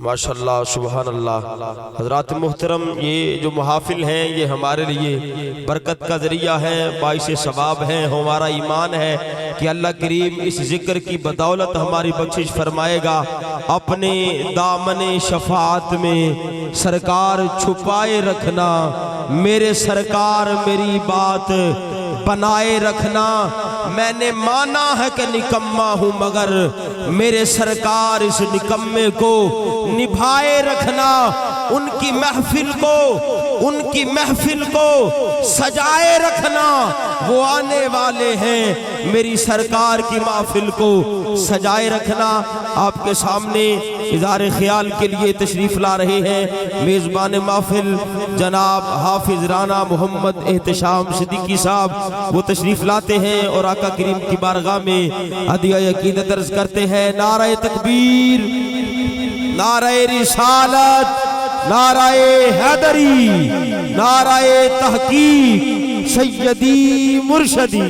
ماشاءاللہ سبحان اللہ۔ حضرات محترم، یہ جو محافل ہیں یہ ہمارے لیے برکت کا ذریعہ ہے، باعث ثواب ہے۔ ہمارا ایمان ہے کہ اللہ کریم اس ذکر کی بدولت ہماری بخشش فرمائے گا۔ اپنے دامن شفاعت میں سرکار چھپائے رکھنا، میرے سرکار میری بات بنائے رکھنا۔ میں نے مانا ہے کہ نکما ہوں، مگر میرے سرکار اس نکمے کو نبھائے رکھنا۔ ان کی محفل کو سجائے رکھنا۔ وہ آنے والے ہیں، میری سرکار کی محفل کو سجائے رکھنا۔ آپ کے سامنے اظہار خیال کے لیے تشریف لا رہے ہیں میزبان محفل جناب حافظ رانا محمد احتشام صدیقی صاحب۔ وہ تشریف لاتے ہیں اور آقا کریم کی بارگاہ میں ہدیہ عقیدت عرض کرتے ہیں۔ نعرہ تکبیر، نعرہ رسالت، نعرہ حیدری، نعرہ تحقیق، سیدی مرشدی۔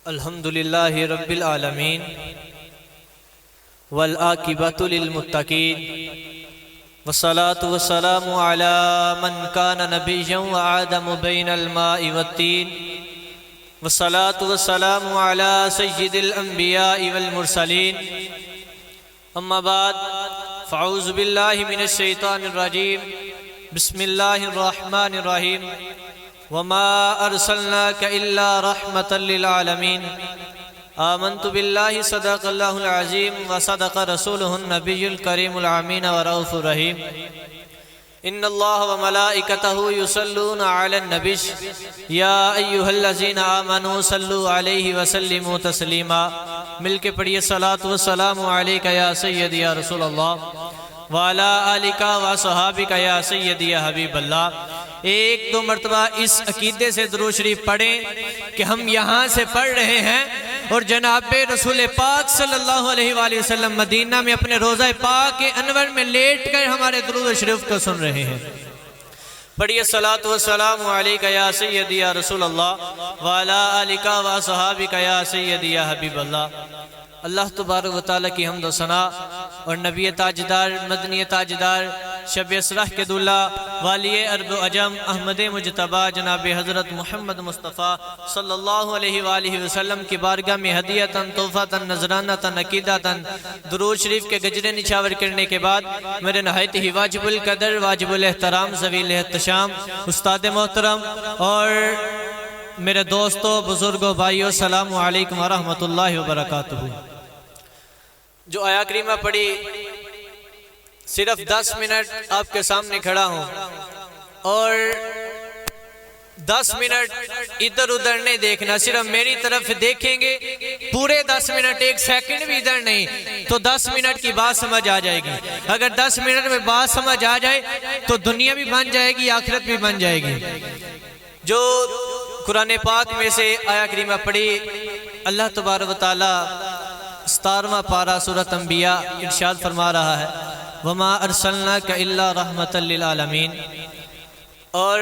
الحمدللہ رب العالمین والعاقبۃ للمتقین والصلاة والسلام علی من کان نبیا وآدم بین الماء والطین والصلاة والسلام علی سید الانبیاء والمرسلین اما بعد فاعوذ باللہ من الشیطان الرجیم بسم اللہ الرحمن الرحیم وما ارسلناک الا رحمتا للعالمین آمنت باللہ صدق اللہ العظیم وصدق رسولہ النبی الکریم الامین ورؤوف الرحیم ان اللہ وملائکتہ یصلون علی النبی یا ایہا الذین آمنوا صلوا علیہ وسلموا تسلیما۔ مل کے پڑھیے صلاۃ والسلام علیک یا سیدی یا رسول اللہ وعلی آلک وصحابک یا سیدی یا حبیب اللہ۔ ایک دو مرتبہ اس عقیدے سے درود شریف پڑھیں کہ ہم یہاں سے پڑھ رہے ہیں اور جناب رسول پاک صلی اللہ علیہ وآلہ وسلم مدینہ میں اپنے روضہ پاک کے انور میں لیٹ کر ہمارے درود شریف کو سن رہے ہیں۔ پڑھیے صلاۃ والسلام علیک یا سیدی یا رسول اللہ وعلی آلک وصحابک یا سیدی یا حبیب اللہ۔ اللہ تبارک و تعالیٰ کی حمد و ثنا اور نبی تاجدار مدنی تاجدار شب اسرہ کے دولہ والی عرب و عجم احمد مجتبی جناب حضرت محمد مصطفیٰ صلی اللہ علیہ وآلہ وسلم کی بارگاہ میں ہدیتاً تحفۃً نذرانۃً عقیدتاً درود شریف کے گجرے نچھاور کرنے کے بعد میرے نہایت ہی واجب القدر واجب الاحترام ذویل احتشام استاد محترم اور میرے دوستوں بزرگوں بھائیوں السلام علیکم ورحمۃ اللہ وبرکاتہ۔ جو آیا کریمہ پڑھی صرف 10 منٹ آپ کے سامنے کھڑا ہوں اور 10 منٹ ادھر ادھر نہیں دیکھنا، صرف میری طرف دیکھیں گے پورے 10 منٹ، ایک سیکنڈ بھی ادھر نہیں تو 10 منٹ کی بات سمجھ آ جائے گی۔ اگر 10 منٹ میں بات سمجھ آ جائے تو دنیا بھی بن جائے گی، آخرت بھی بن جائے گی۔ جو قرآن پاک میں سے آیا کریمہ پڑھی اللہ تبارک و تعالی 17واں پارہ سورۃ انبیاء ارشاد فرما رہا ہے وما ارسلناک الا رحمتا للعالمین، اور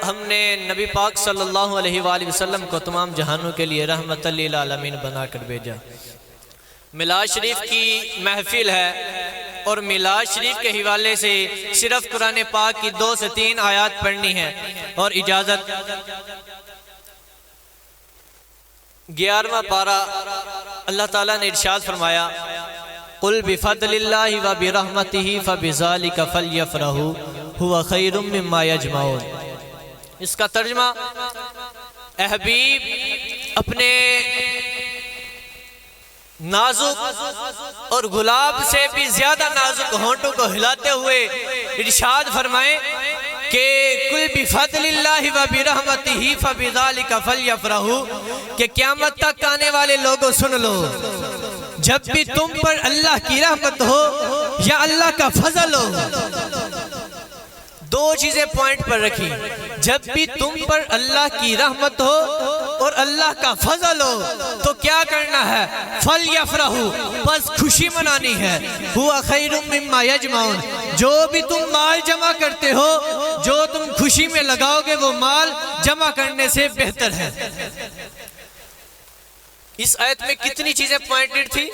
ہم نے نبی پاک صلی اللہ علیہ وآلہ وسلم کو تمام جہانوں کے لیے رحمتا للعالمین بنا کر بھیجا۔ میلاد شریف کی محفل ہے اور میلاد شریف کے حوالے سے صرف قرآن پاک کی 2 سے 3 آیات پڑھنی ہے اور اجازت 11واں پارہ اللہ تعالیٰ نے ارشاد فرمایا قُلْ بِفَضْلِ اللَّهِ وَبِرَحْمَتِهِ فَبِذَلِكَ فَلْيَفْرَحُوا هُوَ خَيْرٌ مِّمَّا يَجْمَعُونَ۔ اس کا ترجمہ اے حبیب اپنے نازک اور گلاب سے بھی زیادہ نازک ہونٹوں کو ہلاتے ہوئے ارشاد فرمائیں کہ کل بفضل اللہ وبرحمتہ فبذالک فلیفرحوا، کہ قیامت تک آنے والے لوگوں سن لو، جب بھی تم پر اللہ کی رحمت ہو یا اللہ کا فضل ہو، دو چیزیں پوائنٹ پر رکھی، جب بھی تم پر اللہ کی رحمت ہو اور اللہ کا فضل ہو تو کیا کرنا ہے؟ فَلْيَفْرَحُوا، بس خوشی منانی ہے، هُوَ خَيْرٌ مِّمَّا يَجْمَعُونَ، جو بھی تم مال جمع کرتے ہو، جو تم خوشی میں لگاؤ گے وہ مال جمع کرنے سے بہتر ہے۔ اس آیت میں کتنی چیزیں پوائنٹڈ تھی؟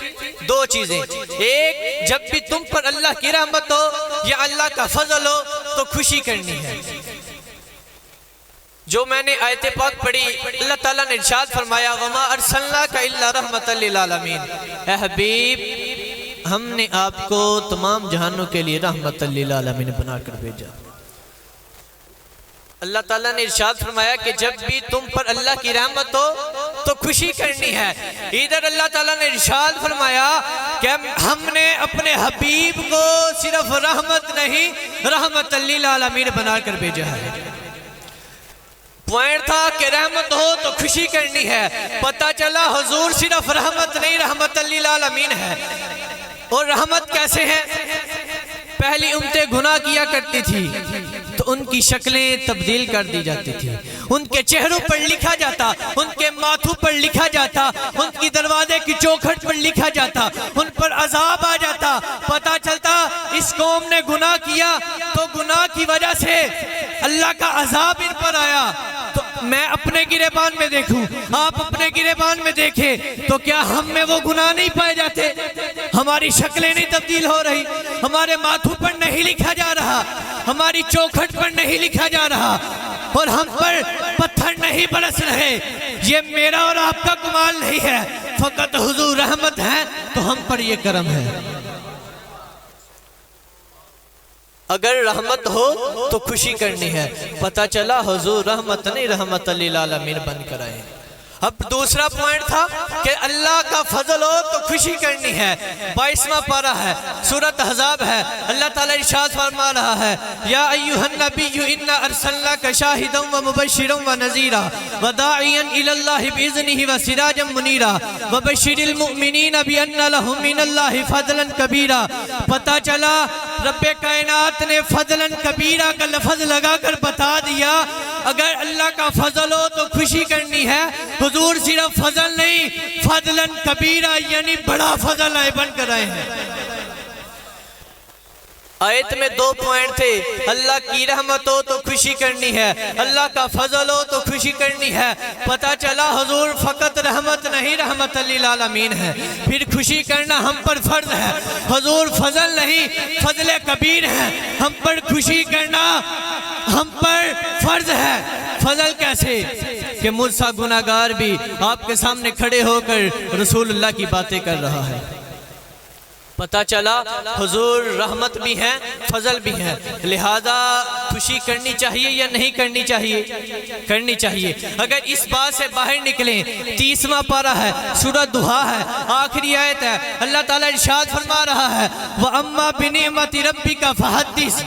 دو چیزیں، ایک جب بھی تم پر اللہ کی رحمت ہو یا اللہ کا فضل ہو تو خوشی کرنی ہے۔ جو میں نے آیت پاک پڑھی، اللہ تعالیٰ نے ارشاد فرمایا وَمَا أَرْسَلْنَاكَ إِلَّا رَحْمَةً لِّلْعَالَمِينَ، اے حبیب ہم نے آپ کو تمام جہانوں کے لیے رحمت للعالمین بنا کر بھیجا۔ اللہ تعالیٰ نے ارشاد فرمایا کہ جب بھی تم پر اللہ کی رحمت ہو تو خوشی کرنی ہے۔ ادھر اللہ تعالیٰ نے ارشاد فرمایا کہ ہم نے اپنے حبیب کو صرف رحمت نہیں رحمت للعالمین بنا کر بھیجا ہے۔ پوائنٹ تھا کہ رحمت ہو تو خوشی کرنی ہے، پتہ چلا حضور صرف رحمت نہیں رحمت للعالمین ہے۔ اور رحمت کیسے ہے؟ پہلی امتیں گناہ کیا کرتی تھی تو ان کی شکلیں تبدیل کر دی جاتی تھی، ان کے چہروں پر لکھا جاتا، ان کے ماتھوں پر لکھا جاتا، ان کی دروازے کی چوکھٹ پر لکھا جاتا، ان پر عذاب آ جاتا، پتہ چلتا اس قوم نے گناہ کیا تو گناہ کی وجہ سے اللہ کا عذاب ان پر آیا۔ تو میں اپنے گریبان میں دیکھوں، آپ اپنے گریبان میں دیکھیں تو کیا ہم میں وہ گناہ نہیں پائے جاتے؟ ہماری شکلیں نہیں تبدیل ہو رہی، ہمارے ماتھوں پر نہیں لکھا جا رہا، ہماری چوکھٹ پر نہیں لکھا جا رہا، اور ہم پر پتھر نہیں برس رہے۔ یہ میرا اور آپ کا کمال نہیں ہے، فقط حضور رحمت ہے تو ہم پر یہ کرم ہے۔ اگر رحمت ہو تو خوشی کرنی ہے، پتہ چلا حضور رحمت نہیں رحمت للعالمین بن کر آئے۔ اب دوسرا پوائنٹ تھا کہ اللہ کا فضل ہو تو خوشی کرنی ہے۔ 22واں پارہ ہے، سورۃ احزاب ہے، اللہ تعالیٰ ارشاد فرما رہا ہے یا ایھا النبی انا ارسلناک شاہدا ومبشرا ونذیرا وداعیا الی اللہ باذنہ وسراجا منیرا وبشر المؤمنین بان لهم من اللہ فضلا کبیرا۔ پتہ چلا رب کائنات نے فضلا کبیرا کا لفظ لگا کر بتا دیا، اگر اللہ کا فضل ہو تو خوشی کرنی ہے۔ حضور صرف فضل نہیں فضلا کبیرہ یعنی بڑا فضل آئے بن کر آئے ہیں۔ آیت میں دو پوائنٹ تھے، اللہ کی رحمت ہو تو خوشی کرنی ہے، اللہ کا فضل ہو تو خوشی کرنی ہے۔ پتہ چلا حضور فقط رحمت نہیں رحمت للعالمین ہے، پھر خوشی کرنا ہم پر فرض ہے۔ حضور فضل نہیں فضل کبیر ہے، ہم پر خوشی کرنا ہم پر فرض ہے۔ فضل کیسے کہ مجھ سا گناہگار بھی آپ کے سامنے کھڑے ہو کر رسول اللہ کی باتیں کر رہا ہے۔ پتہ چلا حضور رحمت بھی ہیں فضل بھی ہیں، لہذا خوشی کرنی چاہیے یا نہیں کرنی چاہیے؟ کرنی چاہیے۔ اگر اس بات سے باہر نکلیں، 30واں پارہ ہے، سورۃ ضحیٰ ہے، آخری آیت ہے، اللہ تعالیٰ ارشاد فرما رہا ہے وَأَمَّا بِنِعْمَةِ رَبِّكَ فَحَدِّثْ۔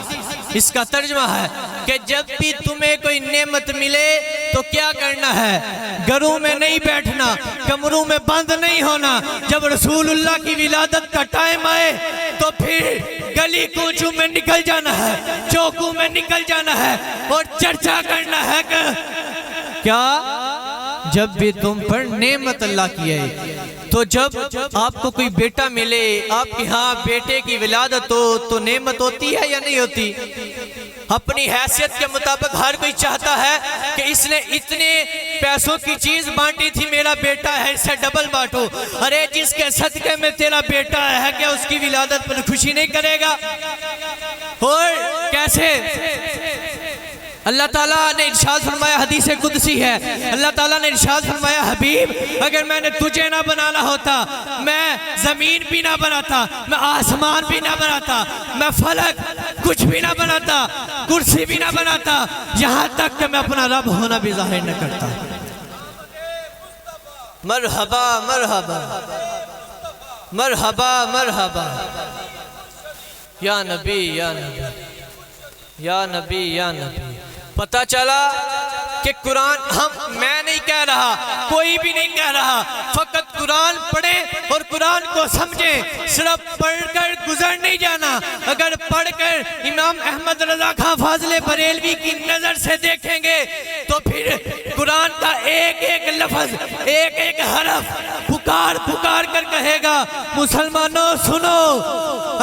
اس کا ترجمہ ہے کہ جب بھی تمہیں کوئی نعمت ملے تو کیا کرنا ہے؟ گھروں میں نہیں بیٹھنا، کمروں میں بند نہیں ہونا، جب رسول اللہ کی ولادت کا ٹائم آئے تو پھر گلی کوچوں میں نکل جانا ہے، چوکوں میں نکل جانا ہے اور چرچا کرنا ہے کہ کیا جب بھی تم پر نعمت اللہ کی ہے۔ تو جب آپ کو کوئی بیٹا ملے، آپ کے ہاں بیٹے کی ولادت ہو تو نعمت ہوتی ہے یا نہیں ہوتی؟ اپنی حیثیت کے مطابق ہر کوئی چاہتا ہے کہ اس نے اتنے پیسوں کی چیز بانٹی تھی، میرا بیٹا ہے اسے ڈبل بانٹو۔ ارے جس کے صدقے میں تیرا بیٹا ہے کیا اس کی ولادت پر خوشی نہیں کرے گا؟ اور کیسے؟ اللہ تعالیٰ نے ارشاد فرمایا، حدیث قدسی ہے، اللہ تعالیٰ نے ارشاد فرمایا حبیب اگر میں نے تجھے نہ بنانا ہوتا، میں زمین بھی نہ بناتا، میں آسمان بھی نہ بناتا، میں فلک کچھ بھی نہ بناتا، کرسی بھی نہ بناتا، یہاں تک کہ میں اپنا رب ہونا بھی ظاہر نہ کرتا۔ مرحبا مرحبا مرحبا مرحبا یا نبی یا نبی یا نبی یا نبی۔ پتہ چلا کہ قرآن میں نہیں کہہ رہا، کوئی بھی نہیں کہہ رہا، فقط قرآن پڑھیں اور قرآن کو سمجھیں، صرف پڑھ کر گزر نہیں جانا۔ اگر پڑھ کر امام احمد رضا خان فاضل بریلوی کی نظر سے دیکھیں گے تو پھر قرآن کا ایک ایک لفظ، ایک ایک حرف پکار پکار کر کہے گا مسلمانوں سنو،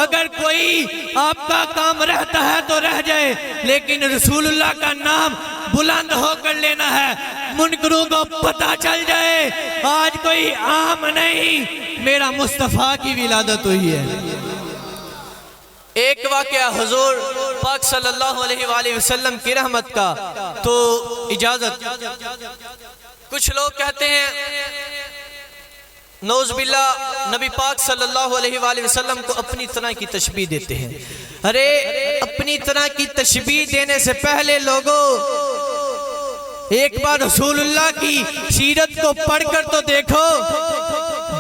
اگر کوئی آپ کا کام رہتا ہے تو رہ جائے، لیکن رسول اللہ کا نام بلند ہو کر لینا ہے، منکروں کو پتہ چل جائے آج کوئی عام نہیں، میرا مصطفیٰ کی ولادت ہوئی ہے۔ ایک واقعہ حضور پاک صلی اللہ علیہ وآلہ وسلم کی رحمت کا، تو اجازت، کچھ لوگ کہتے ہیں نعوذ باللہ نبی پاک صلی اللہ علیہ وآلہ وسلم کو اپنی طرح کی تشبیہ دیتے ہیں۔ ارے اپنی طرح کی تشبیہ دینے سے پہلے لوگوں ایک بار رسول اللہ کی سیرت کو پڑھ کر تو دیکھو،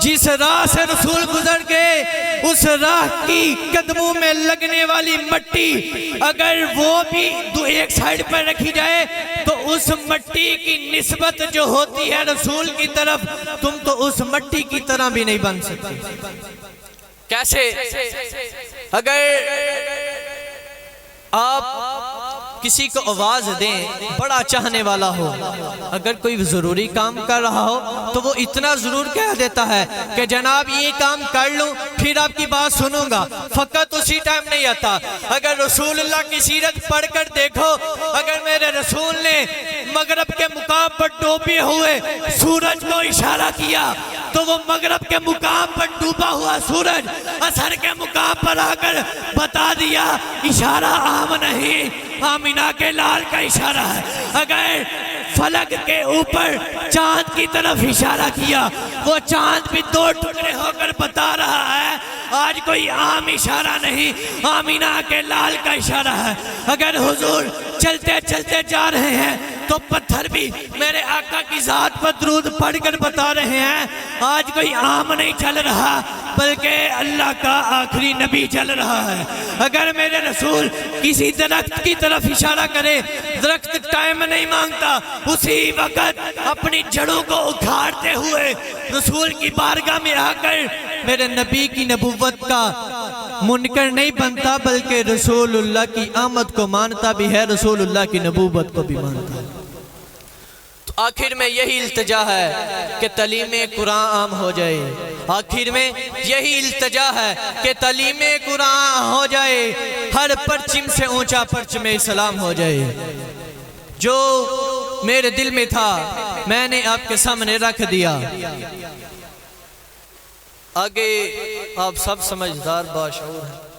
جس راہ سے رسول گزر گئے اس راہ کی قدموں میں لگنے والی مٹی اگر وہ بھی ایک سائیڈ پر رکھی جائے تو اس مٹی کی نسبت جو ہوتی ہے رسول کی طرف، تم تو اس مٹی کی طرح بھی نہیں بن سکتے۔ کیسے؟ اگر آپ کسی کو آواز دیں، بڑا چاہنے والا ہو، اگر کوئی ضروری کام کر رہا ہو تو وہ اتنا ضرور کہہ دیتا ہے کہ جناب یہ کام کر لوں پھر آپ کی بات سنوں گا، فقط اسی ٹائم نہیں آتا۔ اگر رسول اللہ کی سیرت پڑھ کر دیکھو، اگر میرے رسول نے مغرب کے مقام پر ڈوبے ہوئے سورج کو اشارہ کیا تو وہ مغرب کے مقام پر ڈوبا ہوا سورج عصر کے مقام پر آ کر بتا دیا اشارہ عام نہیں، آمینہ کے لال کا اشارہ ہے۔ اگر فلک کے اوپر چاند کی طرف اشارہ کیا، وہ چاند بھی دو ٹکڑے ہو کر بتا رہا ہے آج کوئی عام اشارہ نہیں، آمینہ کے لال کا اشارہ ہے۔ اگر حضور چلتے چلتے جا رہے ہیں تو پتھر بھی میرے آقا کی ذات پر درود پڑھ کر بتا رہے ہیں آج کوئی عام نہیں چل رہا بلکہ اللہ کا آخری نبی چل رہا ہے۔ اگر میرے رسول کسی درخت کی طرف اشارہ کرے، درخت ٹائم نہیں مانگتا، اسی وقت اپنی جڑوں کو اکھاڑتے ہوئے رسول کی بارگاہ میں آ کر میرے نبی کی نبوت کا منکر نہیں بنتا بلکہ رسول اللہ کی آمد کو مانتا بھی ہے، رسول اللہ کی نبوت کو بھی مانتا ہے۔ تو آخر میں یہی التجا ہے کہ تعلیم قرآن عام ہو جائے، آخر میں یہی التجا ہے کہ تعلیم قرآن ہو جائے، ہر پرچم سے اونچا پرچم اسلام ہو جائے۔ جو میرے دل میں تھا میں نے آپ کے سامنے رکھ دیا، آگے آپ سب سمجھدار باشعور ہیں۔